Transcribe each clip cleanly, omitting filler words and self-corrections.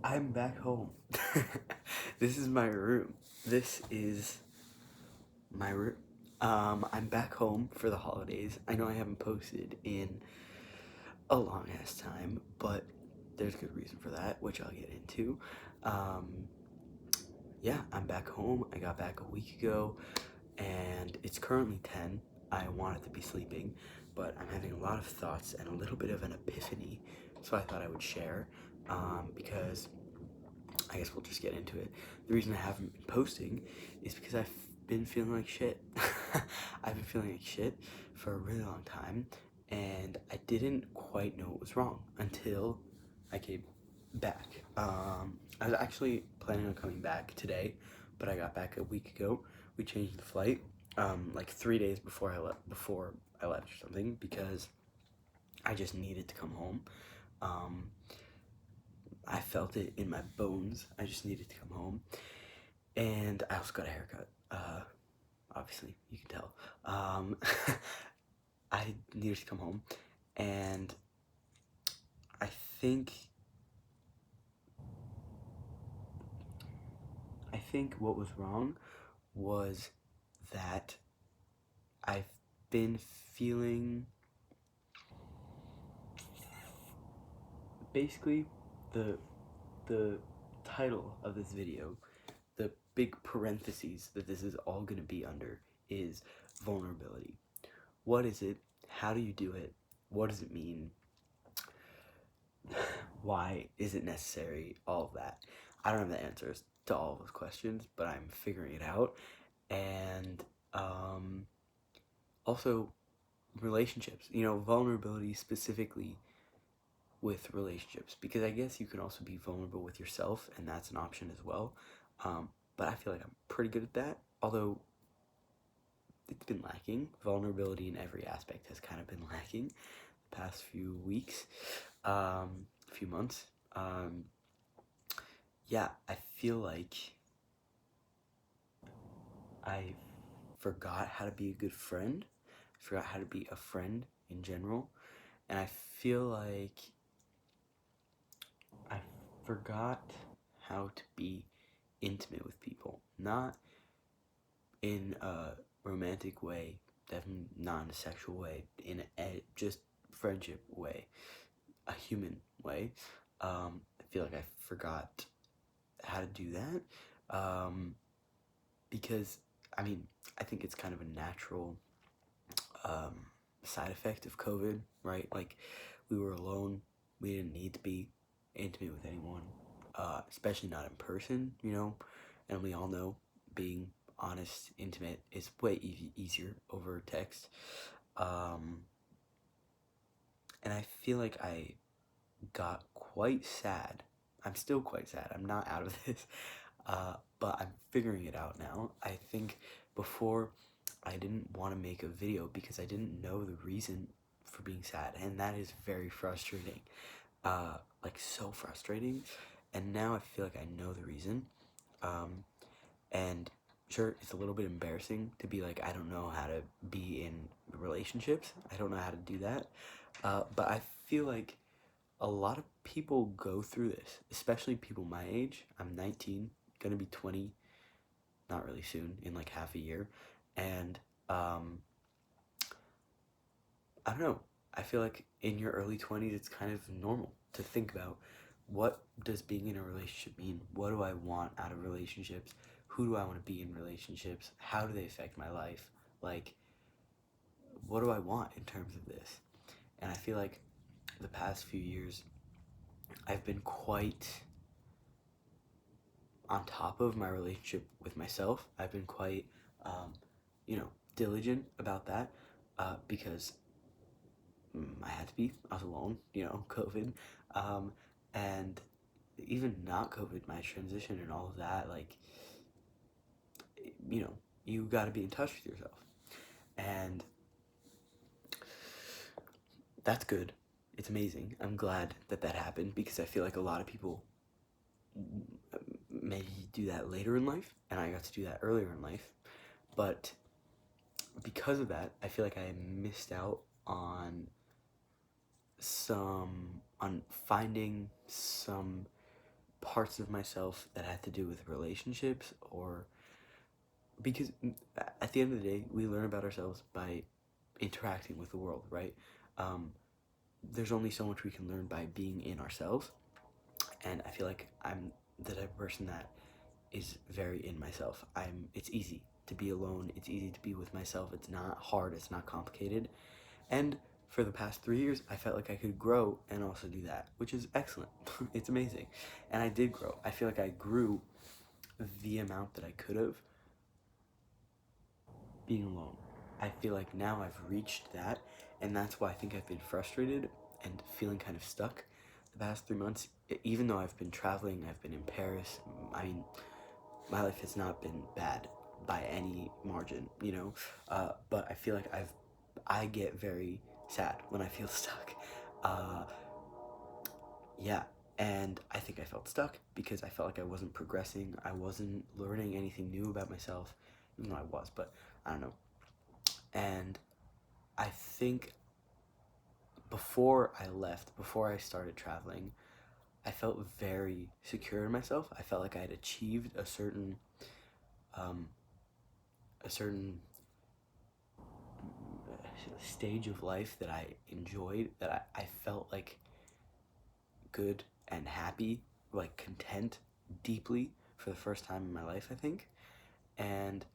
I'm back home. This is my room. This is my room. I'm back home for the holidays. I know I haven't posted in a long ass time, but there's good reason for that, which I'll get into. Um, yeah, I'm back home. I got back a week ago, and it's currently 10. I wanted to be sleeping, but I'm having a lot of thoughts and a little bit of an epiphany, so I thought I would share, because I guess we'll just get into it. The reason I haven't been posting is because I've been feeling like shit. I've been feeling like shit for a really long time, and I didn't quite know what was wrong until I came back. I was actually planning on coming back today, but I got back a week ago. We changed the flight, like 3 days before I left or something, because I just needed to come home. Um, I felt it in my bones. I just needed to come home. And I also got a haircut. Obviously, you can tell. I needed to come home. And I think what was wrong was that I've been feeling, basically, the the title of this video, the big parentheses that this is all going to be under, is vulnerability. What is it? How do you do it? What does it mean? Why is it necessary? All of that. I don't have the answers to all of those questions, but I'm figuring it out. And also, relationships, vulnerability specifically with relationships, because I guess you can also be vulnerable with yourself, and that's an option as well. But I feel like I'm pretty good at that, although it's been lacking. Vulnerability in every aspect has kind of been lacking the past few weeks, few months. Yeah, I feel like I forgot how to be a good friend, forgot how to be a friend in general, and I feel like I forgot how to be intimate with people. Not in a romantic way, definitely not in a sexual way, in a just friendship way, a human way. I feel like I forgot how to do that, because I think it's kind of a natural um, side effect of COVID, right? Like, we were alone, we didn't need to be intimate with anyone, especially not in person, and we all know being honest, intimate is way easier over text. Um, and I feel like I got quite sad. I'm still quite sad. I'm not out of this, but I'm figuring it out now. I think before I didn't want to make a video because I didn't know the reason for being sad, and that is very frustrating. Like, so frustrating. And now I feel like I know the reason. And sure, it's a little bit embarrassing to be like, I don't know how to be in relationships. I don't know how to do that. But I feel like a lot of people go through this, especially people my age. I'm 19, gonna be 20, not really soon, in like half a year. And I don't know. I feel like in your early 20s, it's kind of normal to think about, what does being in a relationship mean? What do I want out of relationships? Who do I want to be in relationships? How do they affect my life? Like, what do I want in terms of this? And I feel like the past few years, I've been quite on top of my relationship with myself. I've been quite, um, diligent about that, because I had to be. I was alone, COVID, and even not COVID, my transition and all of that. Like, you know, you got to be in touch with yourself, and that's good. It's amazing. I'm glad that that happened, because I feel like a lot of people maybe do that later in life, and I got to do that earlier in life. But because of that, I feel like I missed out on finding some parts of myself that had to do with relationships, or because at the end of the day, we learn about ourselves by interacting with the world, right? Um, there's only so much we can learn by being in ourselves, and I feel like I'm the type of person that is very in myself. It's easy to be alone, it's easy to be with myself, it's not hard, it's not complicated. And for the past 3 years, I felt like I could grow and also do that, which is excellent. It's amazing. And I did grow. I feel like I grew the amount that I could have being alone. I feel like now I've reached that, and that's why I think I've been frustrated and feeling kind of stuck the past 3 months. Even though I've been traveling, I've been in Paris. I mean, my life has not been bad by any margin, you know. But I feel like I get very sad when I feel stuck. Uh, yeah, and I think I felt stuck because I felt like I wasn't progressing. I wasn't learning anything new about myself, even though I was, but I don't know. And I think before I left, before I started traveling, I felt very secure in myself. I felt like I had achieved um, a certain stage of life that I enjoyed, that I felt like good and happy, like content deeply for the first time in my life, I think. And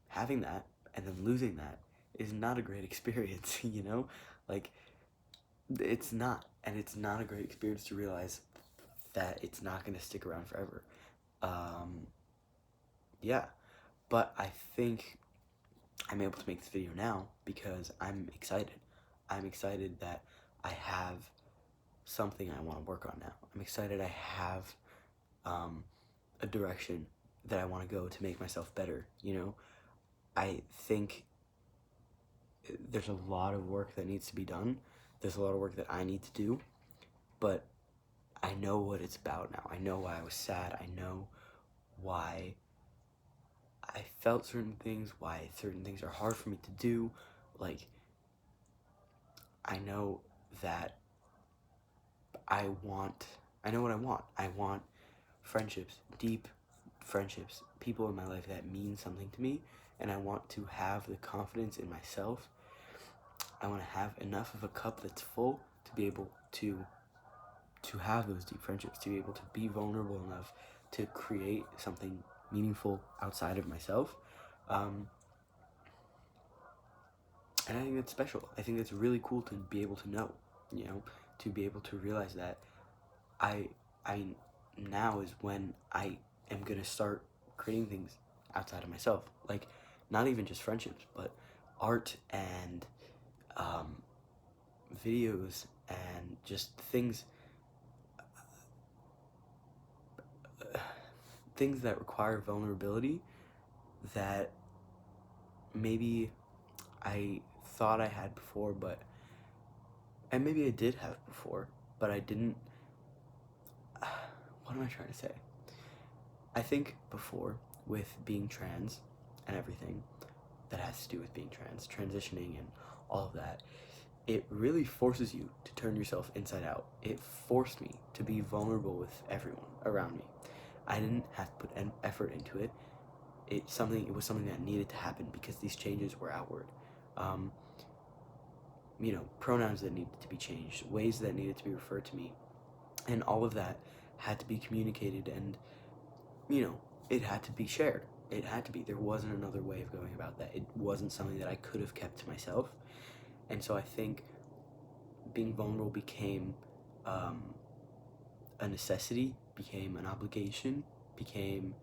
having that and then losing that is not a great experience, you know? Like, it's not. And it's not a great experience to realize that it's not going to stick around forever. Um, yeah. But I think I'm able to make this video now because I'm excited. I'm excited that I have something I want to work on now. I'm excited I have um, a direction that I want to go to make myself better, you know? I think there's a lot of work that needs to be done. There's a lot of work that I need to do, but I know what it's about now. I know why I was sad. I know why I felt certain things, why certain things are hard for me to do. Like, I know that I know what I want. I want friendships, deep friendships, people in my life that mean something to me, and I want to have the confidence in myself. I want to have enough of a cup that's full to be able to have those deep friendships, to be able to be vulnerable enough to create something meaningful outside of myself. Um, and I think that's special. I think that's really cool to be able to know, you know, to be able to realize that I, I now is when I am gonna start creating things outside of myself. Like, not even just friendships, but art and um, videos and just things that require vulnerability that maybe I thought I had before, and maybe I did have before, but I didn't. What am I trying to say? I think before, with being trans and everything that has to do with being trans, transitioning and all of that, it really forces you to turn yourself inside out. It forced me to be vulnerable with everyone around me. I didn't have to put an effort into it. It was something that needed to happen because these changes were outward. Um, Pronouns that needed to be changed, ways that needed to be referred to me, and all of that had to be communicated, and you know, it had to be shared. It had to be. There wasn't another way of going about that. It wasn't something that I could have kept to myself. And so I think being vulnerable became um, a necessity, became an obligation, became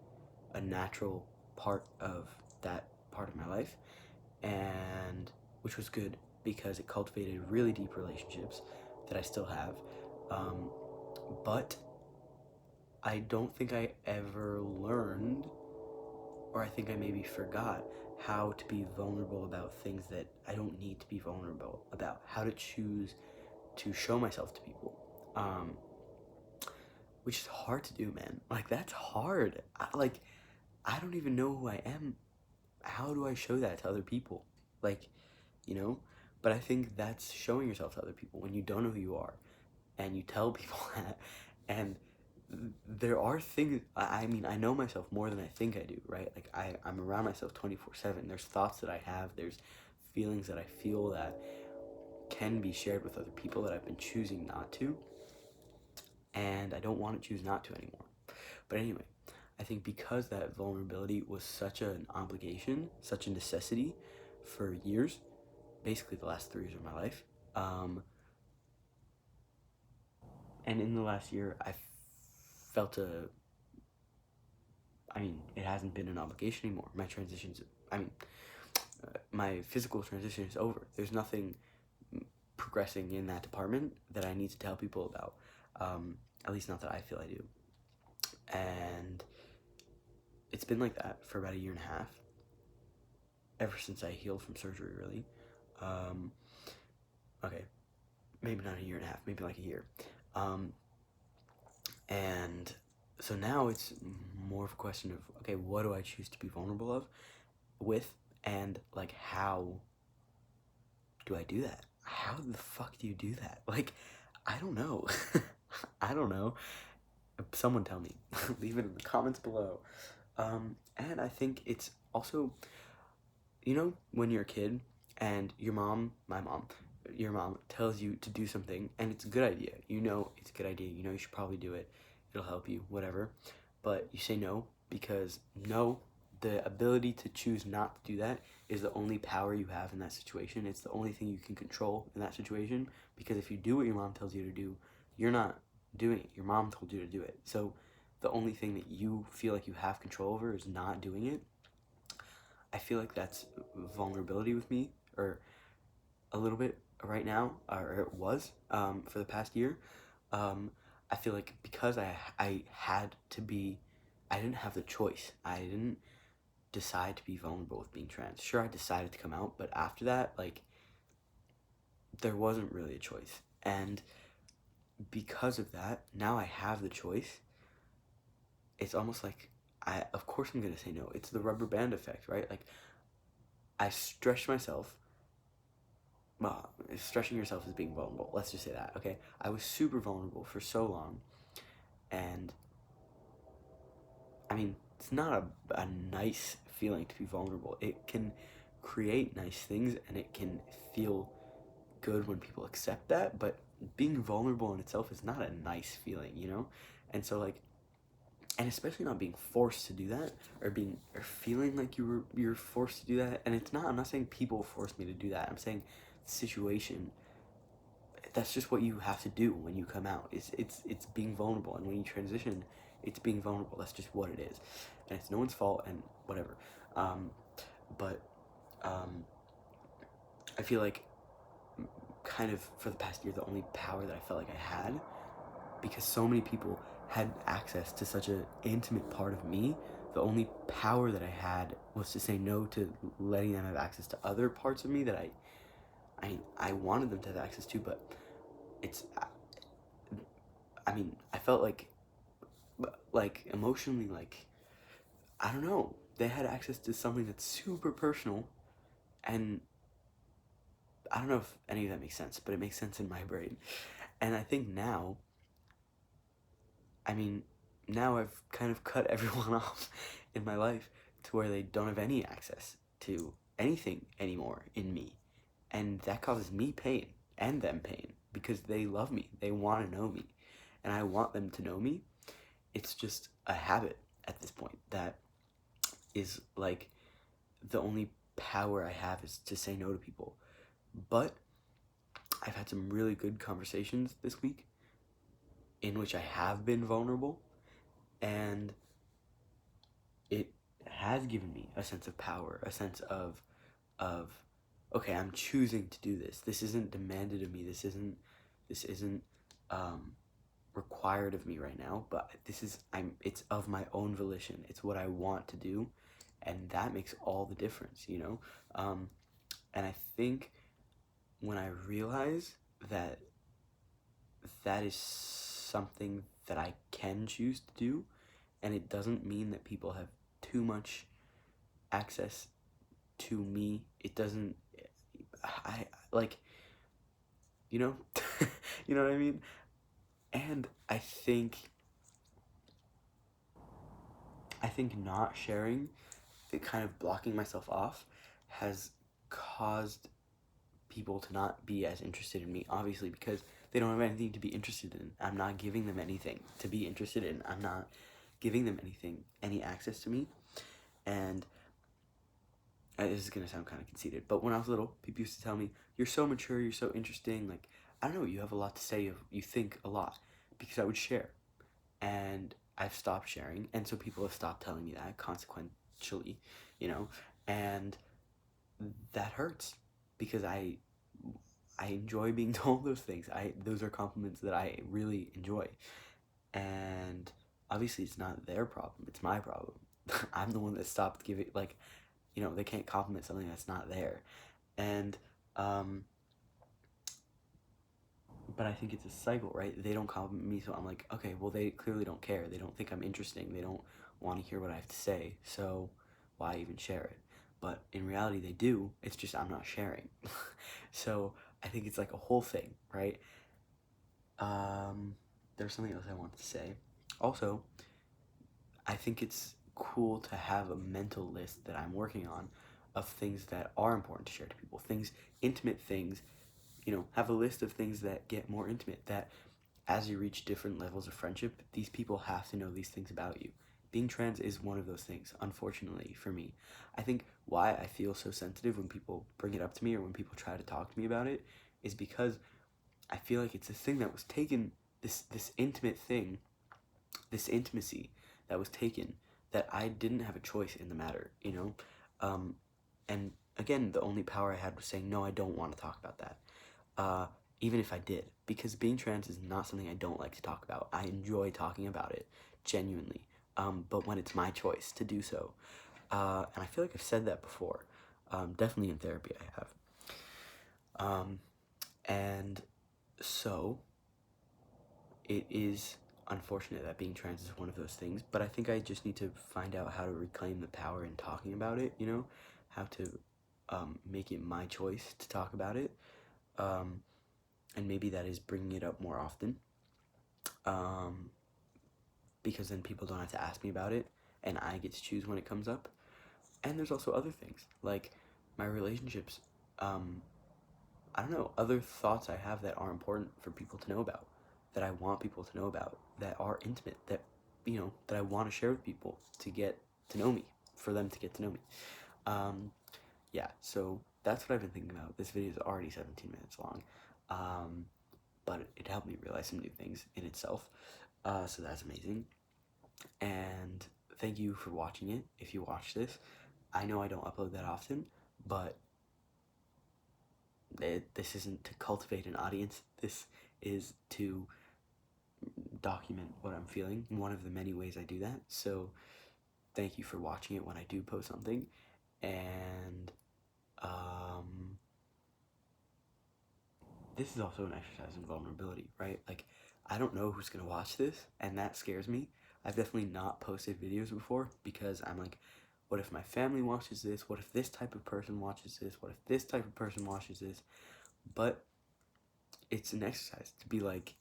a natural part of that part of my life, and which was good because it cultivated really deep relationships that I still have. Um, but I don't think I ever learned, or I think I maybe forgot, how to be vulnerable about things that I don't need to be vulnerable about, how to choose to show myself to people. Um, which is hard to do, man. Like, that's hard. I don't even know who I am. How do I show that to other people? Like, you know? But I think that's showing yourself to other people when you don't know who you are and you tell people that. And there are things, I mean, I know myself more than I think I do, right? Like, I'm around myself 24/7. There's thoughts that I have, there's feelings that I feel that can be shared with other people that I've been choosing not to, and I don't want to choose not to anymore. But anyway, I think because that vulnerability was such an obligation, such a necessity for years, basically the last 3 years of my life, and in the last year, I felt I mean, it hasn't been an obligation anymore. My transition's, I mean, my physical transition is over. There's nothing progressing in that department that I need to tell people about. At least not that I feel I do. And it's been like that for about 1.5 years, ever since I healed from surgery, really. Okay, maybe not 1.5 years, maybe like a year. And so now it's more of a question of, okay, what do I choose to be vulnerable with, and like, how do I do that? How the fuck do you do that? Like, I don't know. I don't know. Someone tell me. Leave it in the comments below. And I think it's also, when you're a kid and your mom, your mom tells you to do something and it's a good idea. It's a good idea. You should probably do it. It'll help you, whatever. But you say no because no, the ability to choose not to do that is the only power you have in that situation. It's the only thing you can control in that situation, because if you do what your mom tells you to do, you're not doing it. Your mom told you to do it. So the only thing that you feel like you have control over is not doing it. I feel like that's vulnerability with me, or a little bit right now, or it was for the past year. I feel like because I had to be, I didn't have the choice. I didn't decide to be vulnerable with being trans. Sure, I decided to come out, but after that, like, there wasn't really a choice. And because of that, now I have the choice. It's almost like, of course I'm gonna say no. It's the rubber band effect, right? Like, I stretched myself. Well, stretching yourself is being vulnerable. Let's just say that, okay? I was super vulnerable for so long, and I mean, it's not a nice feeling to be vulnerable. It can create nice things, and it can feel good when people accept that, but being vulnerable in itself is not a nice feeling. And so, like, and especially not being forced to do that, or feeling like you're forced to do that. And I'm not saying people forced me to do that. I'm saying the situation, that's just what you have to do when you come out. It's being vulnerable, and when you transition, it's being vulnerable. That's just what it is, and it's no one's fault, and whatever. But I feel like, kind of for the past year, the only power that I felt like I had, because so many people had access to such an intimate part of me, the only power that I had was to say no to letting them have access to other parts of me that I wanted them to have access to. But it's, I mean, I felt like emotionally, like, I don't know, they had access to something that's super personal, and I don't know if any of that makes sense, but it makes sense in my brain. And I think now, I mean, now I've kind of cut everyone off in my life to where they don't have any access to anything anymore in me. And that causes me pain and them pain, because they love me. They want to know me. And I want them to know me. It's just a habit at this point that is like, the only power I have is to say no to people. But I've had some really good conversations this week in which I have been vulnerable, and it has given me a sense of power, a sense of okay, I'm choosing to do this. This isn't demanded of me. This isn't required of me right now, but it's of my own volition. It's what I want to do, and that makes all the difference. And I think when I realize that that is something that I can choose to do, and it doesn't mean that people have too much access to me. It doesn't, I like, you know, you know what I mean? And I think I think not sharing, it kind of blocking myself off, has caused people to not be as interested in me, obviously, because they don't have anything to be interested in. I'm not giving them anything to be interested in. I'm not giving them anything, any access to me. And this is gonna sound kind of conceited, but when I was little, people used to tell me, "You're so mature, you're so interesting. Like, I don't know, you have a lot to say, you think a lot," because I would share, and I've stopped sharing, and so people have stopped telling me that consequentially, you know, and that hurts because I enjoy being told those things. Those are compliments that I really enjoy, and obviously it's not their problem; it's my problem. I'm the one that stopped giving, like, they can't compliment something that's not there. And but I think it's a cycle, right? They don't compliment me, so I'm like, okay, well, they clearly don't care. They don't think I'm interesting. They don't want to hear what I have to say, so why even share it? But in reality, they do. It's just I'm not sharing. So I think it's like a whole thing, right? There's something else I wanted to say. Also, I think it's cool to have a mental list that I'm working on of things that are important to share to people, things, intimate things, have a list of things that get more intimate, that as you reach different levels of friendship, these people have to know these things about you. Being trans is one of those things, unfortunately, for me. I think why I feel so sensitive when people bring it up to me or when people try to talk to me about it is because I feel like it's a thing that was taken, this intimate thing, this intimacy that was taken, that I didn't have a choice in the matter, Um, and again, the only power I had was saying, no, I don't want to talk about that. Even if I did, because being trans is not something I don't like to talk about. I enjoy talking about it, genuinely. But when it's my choice to do so, and I feel like I've said that before, definitely in therapy I have. And so it is unfortunate that being trans is one of those things, but I think I just need to find out how to reclaim the power in talking about it, how to make it my choice to talk about it. And maybe that is bringing it up more often, because then people don't have to ask me about it, and I get to choose when it comes up. And there's also other things, like my relationships, I don't know, other thoughts I have that are important for people to know about, that I want people to know about, that are intimate, that, that I want to share with people to get to know me, for them to get to know me. Yeah, so that's what I've been thinking about. This video is already 17 minutes long, but it helped me realize some new things in itself, so that's amazing. And thank you for watching it, if you watch this. I know I don't upload that often, but this isn't to cultivate an audience. This is to document what I'm feeling, one of the many ways I do that. So thank you for watching it when I do post something. And this is also an exercise in vulnerability, right? Like, I don't know who's gonna watch this, and that scares me. I've definitely not posted videos before because I'm like, what if my family watches this? What if this type of person watches this? What if this type of person watches this? But it's an exercise to be like,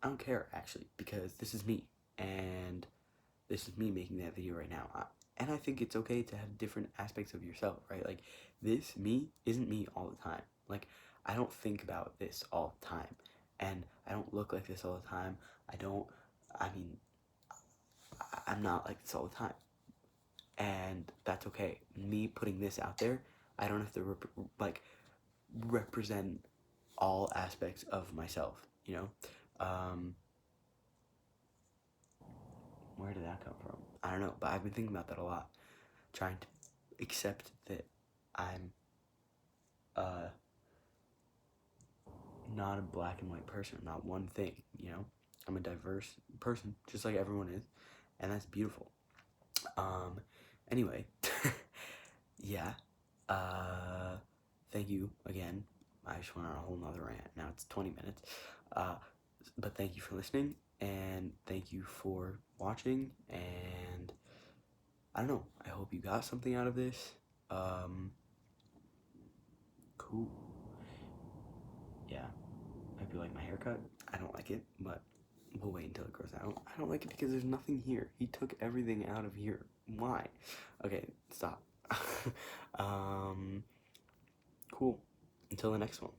I don't care, actually, because this is me, and this is me making that video right now. And I think it's okay to have different aspects of yourself, right? Like, this me isn't me all the time. Like, I don't think about this all the time, and I don't look like this all the time. I'm not like this all the time, and that's okay. Me putting this out there, I don't have to represent all aspects of myself, where did that come from? I don't know, but I've been thinking about that a lot, trying to accept that I'm not a black and white person, not one thing, I'm a diverse person, just like everyone is, and that's beautiful. Anyway, yeah, thank you again. I just went on a whole nother rant. Now it's 20 minutes. But thank you for listening, and thank you for watching, and I don't know, I hope you got something out of this. Cool. Yeah. Hope you like my haircut. I don't like it, but we'll wait until it grows out. I don't like it because there's nothing here. He took everything out of here. Why? Okay, stop. Cool. Until the next one.